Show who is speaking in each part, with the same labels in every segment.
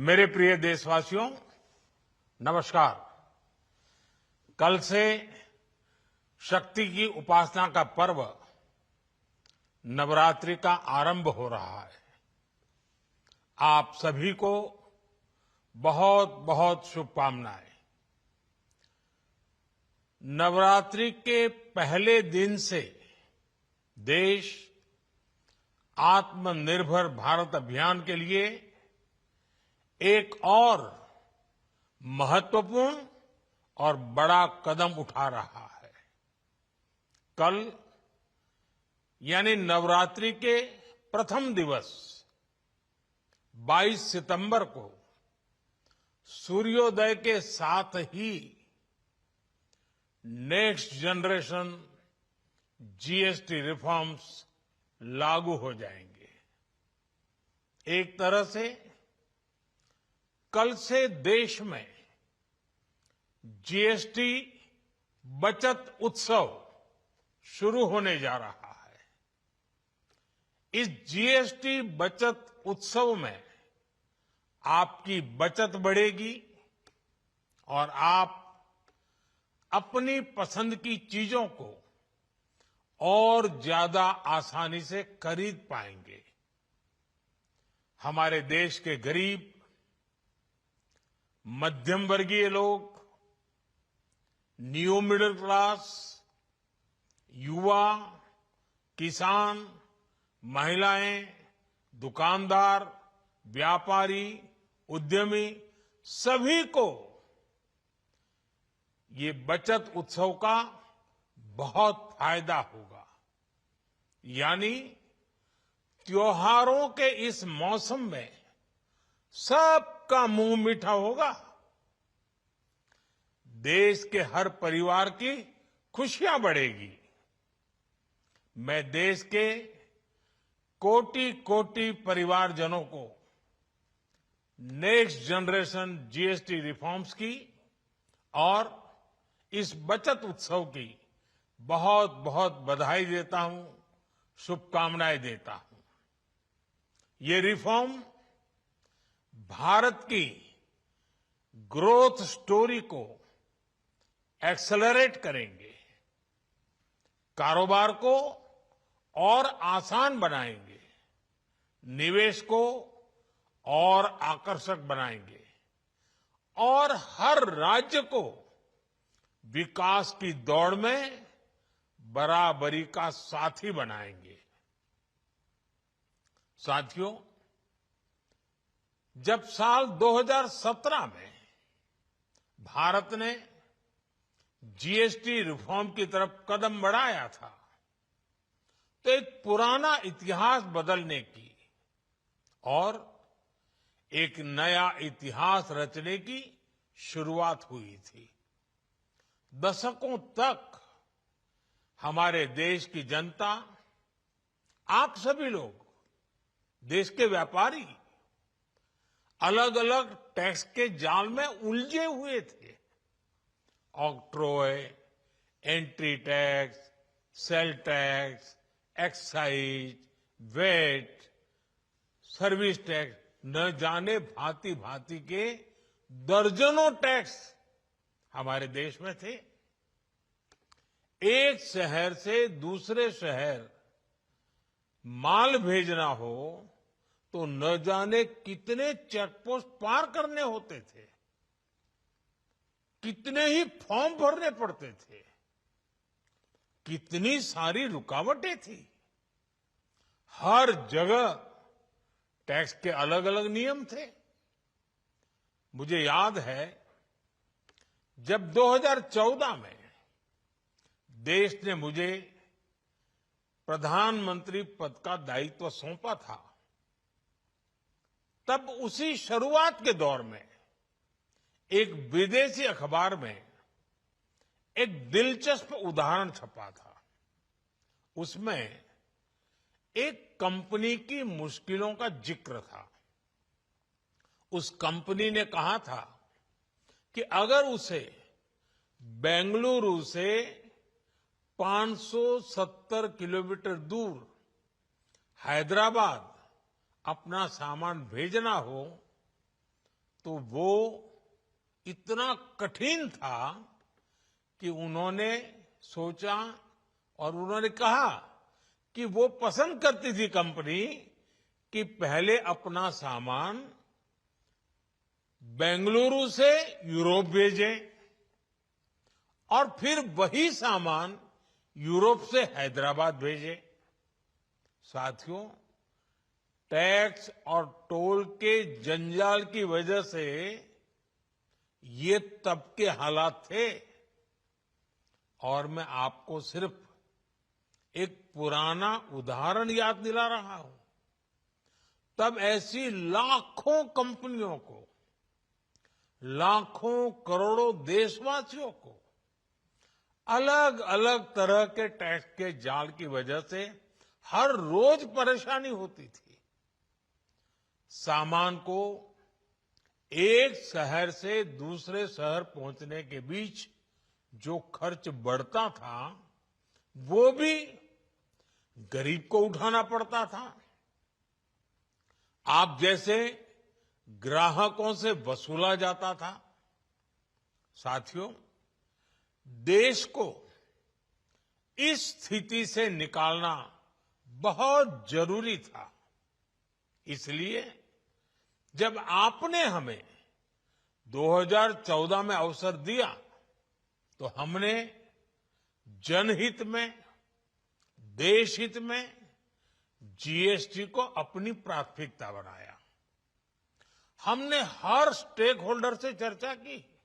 Speaker 1: मेरे प्रिय देशवासियों, नमस्कार। कल से शक्ति की उपासना का पर्व नवरात्रि का आरंभ हो रहा है। आप सभी को बहुत बहुत शुभकामनाएं। नवरात्रि के पहले दिन से देश आत्मनिर्भर भारत अभियान के लिए एक और महत्वपूर्ण और बड़ा कदम उठा रहा है। कल यानी नवरात्रि के प्रथम दिवस 22 सितंबर को सूर्योदय के साथ ही नेक्स्ट जनरेशन जीएसटी रिफॉर्म्स लागू हो जाएंगे। एक तरह से कल से देश में जीएसटी बचत उत्सव शुरू होने जा रहा है। इस जीएसटी बचत उत्सव में आपकी बचत बढ़ेगी और आप अपनी पसंद की चीजों को और ज्यादा आसानी से खरीद पाएंगे। हमारे देश के गरीब, मध्यम वर्गीय लोग, न्यू मिडिल क्लास, युवा, किसान, महिलाएं, दुकानदार, व्यापारी, उद्यमी सभी को ये बचत उत्सव का बहुत फायदा होगा। यानी त्योहारों के इस मौसम में सबका मुंह मीठा होगा। देश के हर परिवार की खुशियां बढ़ेगी। मैं देश के कोटि कोटि परिवारजनों को नेक्स्ट जनरेशन जीएसटी रिफॉर्म्स की और इस बचत उत्सव की बहुत बहुत बधाई देता हूं, शुभकामनाएं देता हूं। ये रिफॉर्म भारत की ग्रोथ स्टोरी को एक्सेलरेट करेंगे, कारोबार को और आसान बनाएंगे, निवेश को और आकर्षक बनाएंगे और हर राज्य को विकास की दौड़ में बराबरी का साथी बनाएंगे। साथियों, जब साल 2017 में भारत ने जीएसटी रिफॉर्म की तरफ कदम बढ़ाया था, तो एक पुराना इतिहास बदलने की और एक नया इतिहास रचने की शुरुआत हुई थी। दशकों तक हमारे देश की जनता, आप सभी लोग, देश के व्यापारी अलग अलग टैक्स के जाल में उलझे हुए थे। Octroi, entry tax, sale tax, excise, VAT, service tax, न जाने भांति भांति के दर्जनों टैक्स हमारे देश में थे। एक शहर से दूसरे शहर माल भेजना हो तो न जाने कितने चेकपोस्ट पार करने होते थे, कितने ही फॉर्म भरने पड़ते थे, कितनी सारी रुकावटें थी। हर जगह टैक्स के अलग अलग नियम थे। मुझे याद है जब 2014 में देश ने मुझे प्रधानमंत्री पद का दायित्व सौंपा था, तब उसी शुरुआत के दौर में एक विदेशी अखबार में एक दिलचस्प उदाहरण छपा था। उसमें एक कंपनी की मुश्किलों का जिक्र था। उस कंपनी ने कहा था कि अगर उसे बेंगलुरु से 570 किलोमीटर दूर हैदराबाद अपना सामान भेजना हो तो वो इतना कठिन था कि उन्होंने सोचा और उन्होंने कहा कि वो पसंद करती थी कंपनी कि पहले अपना सामान बेंगलुरु से यूरोप भेजें और फिर वही सामान यूरोप से हैदराबाद भेजें। साथियों, टैक्स और टोल के जंजाल की वजह से ये तब के हालात थे। और मैं आपको सिर्फ एक पुराना उदाहरण याद दिला रहा हूं। तब ऐसी लाखों कंपनियों को, लाखों करोड़ों देशवासियों को अलग अलग तरह के टैक्स के जाल की वजह से हर रोज परेशानी होती थी। सामान को एक शहर से दूसरे शहर पहुंचने के बीच जो खर्च बढ़ता था, वो भी गरीब को उठाना पड़ता था। आप जैसे ग्राहकों से वसूला जाता था। साथियों, देश को इस स्थिति से निकालना बहुत जरूरी था। इसलिए जब आपने हमें 2014 में अवसर दिया, तो हमने जनहित में, देशहित में जीएसटी को अपनी प्राथमिकता बनाया। हमने हर स्टेक होल्डर से चर्चा की।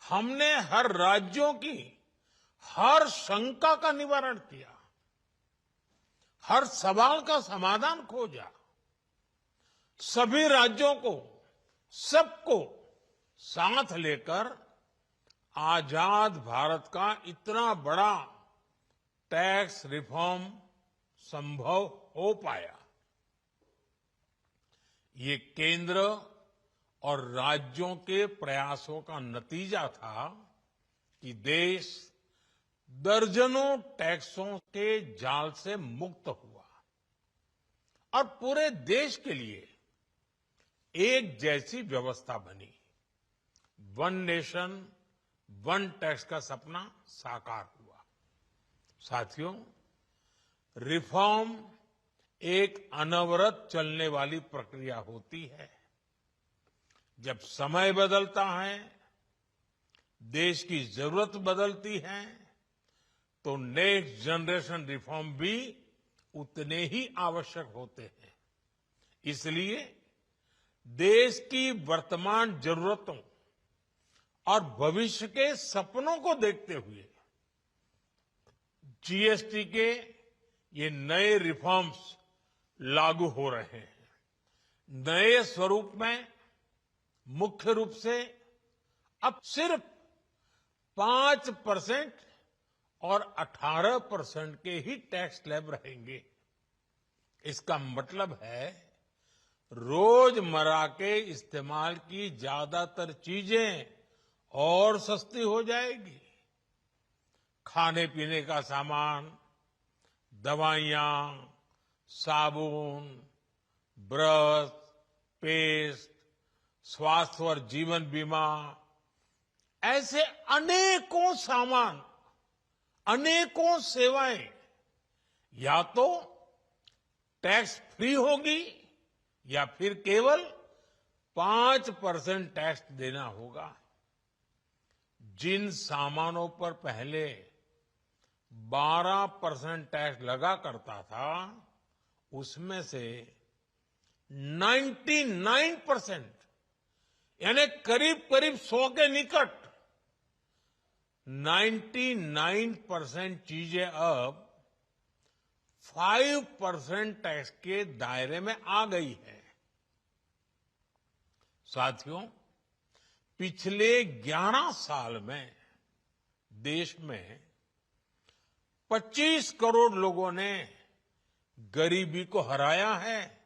Speaker 1: हमने हर राज्यों की हर शंका का निवारण किया, हर सवाल का समाधान खोजा। सभी राज्यों को, सबको साथ लेकर आजाद भारत का इतना बड़ा टैक्स रिफॉर्म संभव हो पाया। ये केंद्र और राज्यों के प्रयासों का नतीजा था कि देश दर्जनों टैक्सों के जाल से मुक्त हुआ और पूरे देश के लिए एक जैसी व्यवस्था बनी। वन नेशन वन टैक्स का सपना साकार हुआ। साथियों, रिफॉर्म एक अनवरत चलने वाली प्रक्रिया होती है। जब समय बदलता है, देश की जरूरत बदलती है, तो नेक्स्ट जनरेशन रिफॉर्म भी उतने ही आवश्यक होते हैं। इसलिए देश की वर्तमान जरूरतों और भविष्य के सपनों को देखते हुए जीएसटी के ये नए रिफॉर्म्स लागू हो रहे हैं। नए स्वरूप में मुख्य रूप से अब सिर्फ 5% और 18% के ही टैक्स स्लैब रहेंगे। इसका मतलब है रोजमर्रा के इस्तेमाल की ज्यादातर चीजें और सस्ती हो जाएगी। खाने पीने का सामान, दवाइयां, साबुन, ब्रश, पेस्ट, स्वास्थ्य और जीवन बीमा, ऐसे अनेकों सामान, अनेकों सेवाएं या तो टैक्स फ्री होगी या फिर केवल 5% टैक्स देना होगा। जिन सामानों पर पहले 12% टैक्स लगा करता था, उसमें से 99% यानी करीब करीब 100 के निकट 99% चीजें अब 5% टैक्स के दायरे में आ गई है। साथियों, पिछले 11 साल में देश में 25 करोड़ लोगों ने गरीबी को हराया है,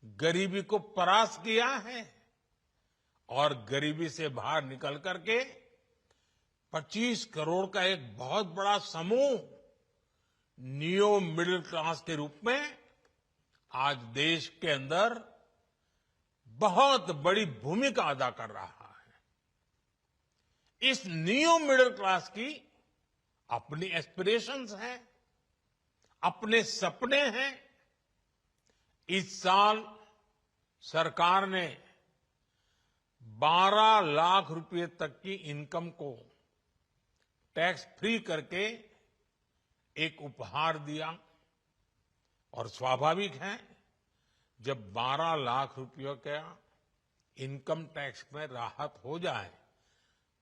Speaker 1: गरीबी को परास्त किया है और गरीबी से बाहर निकल करके 25 करोड़ का एक बहुत बड़ा समूह नियो मिडिल क्लास के रूप में आज देश के अंदर बहुत बड़ी भूमिका अदा कर रहा है। इस न्यू मिडिल क्लास की अपनी एस्पिरेशंस हैं, अपने सपने हैं। इस साल सरकार ने 12 लाख रुपए तक की इनकम को टैक्स फ्री करके एक उपहार दिया और स्वाभाविक है जब 12 लाख रुपयों का इनकम टैक्स में राहत हो जाए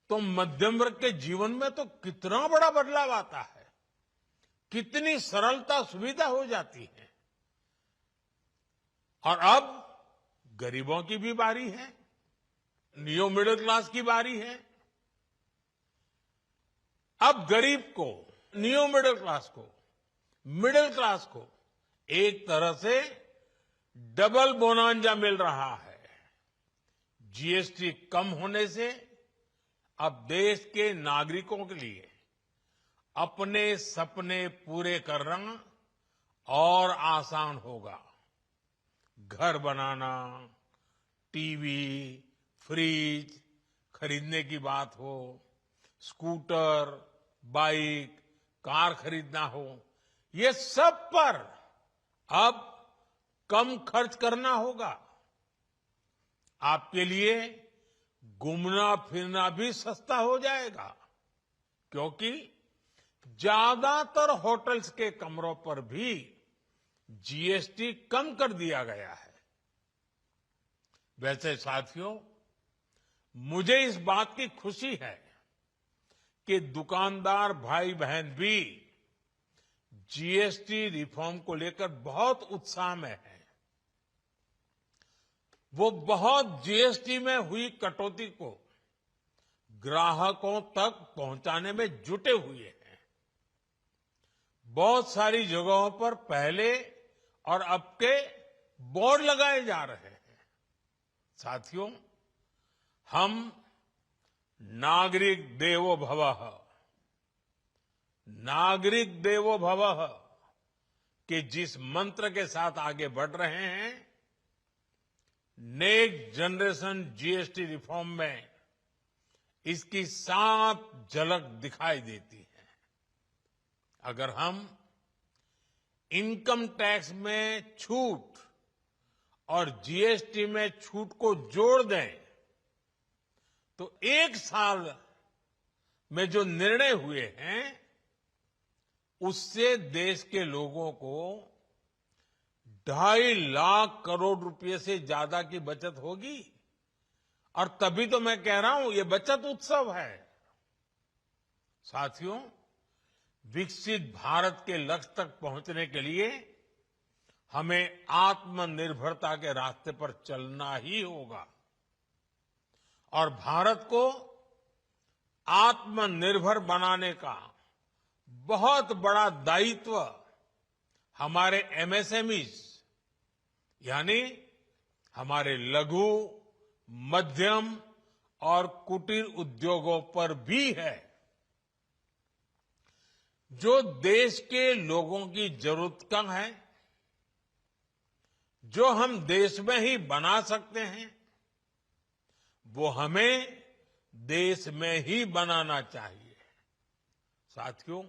Speaker 1: तो मध्यम वर्ग के जीवन में तो कितना बड़ा बदलाव आता है, कितनी सरलता सुविधा हो जाती है। और अब गरीबों की भी बारी है, न्यू मिडिल क्लास की बारी है। अब गरीब को, न्यू मिडिल क्लास को एक तरह से डबल बोनांजा मिल रहा है। जीएसटी कम होने से अब देश के नागरिकों के लिए अपने सपने पूरे करना और आसान होगा। घर बनाना, टीवी, फ्रिज खरीदने की बात हो, स्कूटर, बाइक, कार खरीदना हो, ये सब पर अब कम खर्च करना होगा। आपके लिए घूमना फिरना भी सस्ता हो जाएगा, क्योंकि ज्यादातर होटल्स के कमरों पर भी जीएसटी कम कर दिया गया है। वैसे साथियों, मुझे इस बात की खुशी है कि दुकानदार भाई बहन भी जीएसटी रिफॉर्म को लेकर बहुत उत्साह में हैं। वो बहुत जीएसटी में हुई कटौती को ग्राहकों तक पहुंचाने में जुटे हुए हैं। बहुत सारी जगहों पर पहले और अब के बोर्ड लगाए जा रहे हैं। साथियों, हम नागरिक देवो भवः के जिस मंत्र के साथ आगे बढ़ रहे हैं, नेक्स्ट जनरेशन जीएसटी रिफॉर्म में इसकी साफ झलक दिखाई देती है। अगर हम इनकम टैक्स में छूट और जीएसटी में छूट को जोड़ दें तो एक साल में जो निर्णय हुए हैं उससे देश के लोगों को 2.5 लाख करोड़ रुपए से ज्यादा की बचत होगी। और तभी तो मैं कह रहा हूं ये बचत उत्सव है। साथियों, विकसित भारत के लक्ष्य तक पहुंचने के लिए हमें आत्मनिर्भरता के रास्ते पर चलना ही होगा और भारत को आत्मनिर्भर बनाने का बहुत बड़ा दायित्व हमारे एमएसएमईज यानी हमारे लघु, मध्यम और कुटीर उद्योगों पर भी है, जो देश के लोगों की जरूरत कम है, जो हम देश में ही बना सकते हैं, वो हमें देश में ही बनाना चाहिए। साथियों,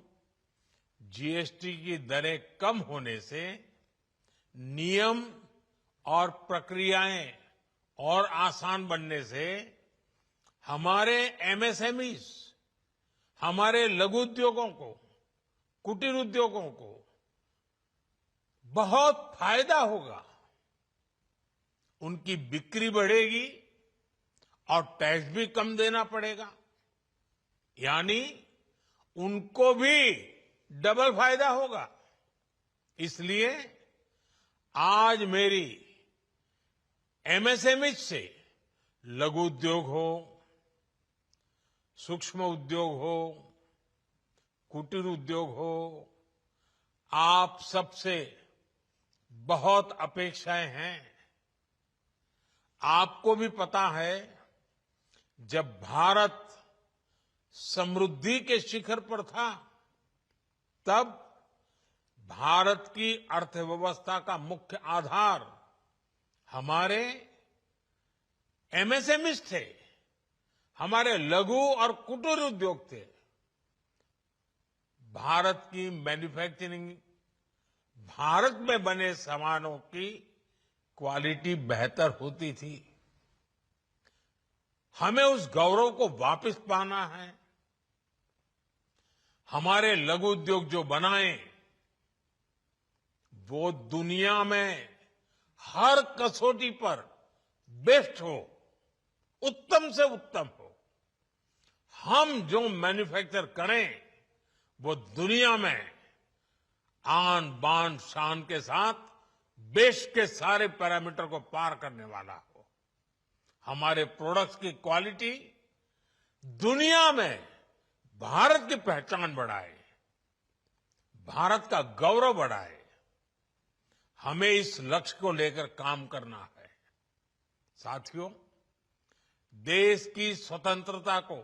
Speaker 1: जीएसटी की दरें कम होने से नियम और प्रक्रियाएं और आसान बनने से हमारे एमएसएमईज, हमारे लघु उद्योगों को, कुटीर उद्योगों को बहुत फायदा होगा। उनकी बिक्री बढ़ेगी और टैक्स भी कम देना पड़ेगा, यानी उनको भी डबल फायदा होगा। इसलिए आज मेरी एमएसएमई से लघु उद्योग हो, सूक्ष्म उद्योग हो, कुटीर उद्योग हो, आप सबसे बहुत अपेक्षाएं हैं। आपको भी पता है, जब भारत समृद्धि के शिखर पर था, तब भारत की अर्थव्यवस्था का मुख्य आधार हमारे एमएसएमईज थे, हमारे लघु और कुटीर उद्योग थे। भारत की मैन्युफैक्चरिंग, भारत में बने सामानों की क्वालिटी बेहतर होती थी। हमें उस गौरव को वापस पाना है। हमारे लघु उद्योग जो बनाए वो दुनिया में हर कसौटी पर बेस्ट हो, उत्तम से उत्तम हो। हम जो मैन्युफैक्चर करें वो दुनिया में आन बान शान के साथ देश के सारे पैरामीटर को पार करने वाला हो। हमारे प्रोडक्ट्स की क्वालिटी दुनिया में भारत की पहचान बढ़ाए, भारत का गौरव बढ़ाए। हमें इस लक्ष्य को लेकर काम करना है। साथियों, देश की स्वतंत्रता को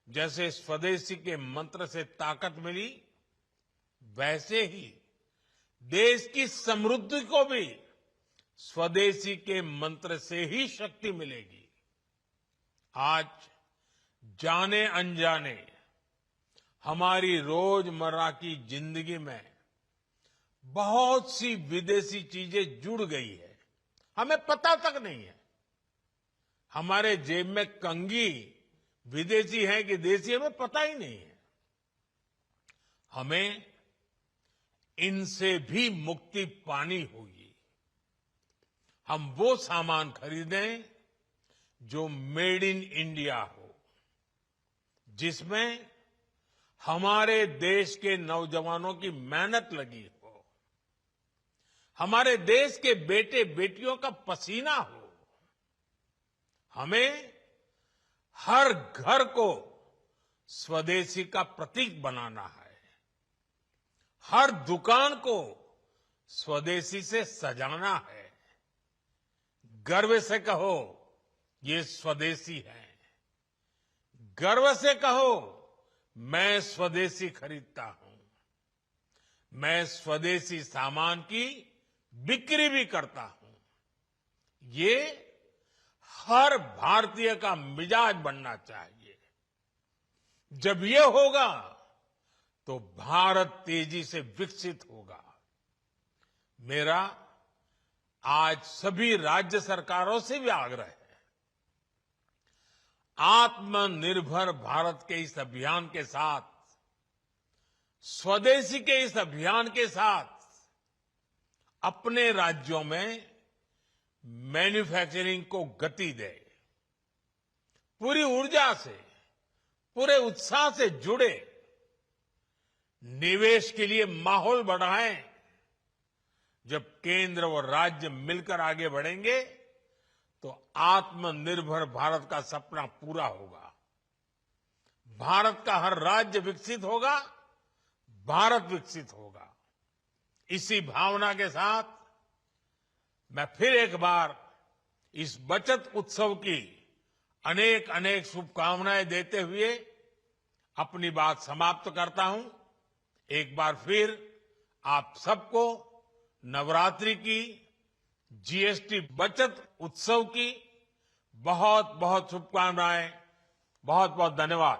Speaker 1: जैसे स्वदेशी के मंत्र से ताकत मिली, वैसे ही देश की समृद्धि को भी स्वदेशी के मंत्र से ही शक्ति मिलेगी। आज जाने अनजाने हमारी रोजमर्रा की जिंदगी में बहुत सी विदेशी चीजें जुड़ गई है, हमें पता तक नहीं है। हमारे जेब में कंघी विदेशी है कि देसी, हमें पता ही नहीं है। हमें इनसे भी मुक्ति पानी होगी। हम वो सामान खरीदें जो मेड इन इंडिया हो, जिसमें हमारे देश के नौजवानों की मेहनत लगी हो, हमारे देश के बेटे बेटियों का पसीना हो। हमें हर घर को स्वदेशी का प्रतीक बनाना है, हर दुकान को स्वदेशी से सजाना है। गर्व से कहो ये स्वदेशी है, गर्व से कहो मैं स्वदेशी खरीदता हूं, मैं स्वदेशी सामान की बिक्री भी करता हूं। ये हर भारतीय का मिजाज बनना चाहिए। जब ये होगा तो भारत तेजी से विकसित होगा। मेरा आज सभी राज्य सरकारों से भी आग्रह है, आत्मनिर्भर भारत के इस अभियान के साथ, स्वदेशी के इस अभियान के साथ अपने राज्यों में मैन्युफैक्चरिंग को गति दे, पूरी ऊर्जा से, पूरे उत्साह से जुड़े, निवेश के लिए माहौल बढ़ाएं। जब केंद्र और राज्य मिलकर आगे बढ़ेंगे तो आत्मनिर्भर भारत का सपना पूरा होगा। भारत का हर राज्य विकसित होगा, भारत विकसित होगा। इसी भावना के साथ मैं फिर एक बार इस बचत उत्सव की अनेक अनेक शुभकामनाएं देते हुए अपनी बात समाप्त करता हूं। एक बार फिर आप सबको नवरात्रि की, जीएसटी बचत उत्सव की बहुत बहुत शुभकामनाएं। बहुत बहुत धन्यवाद।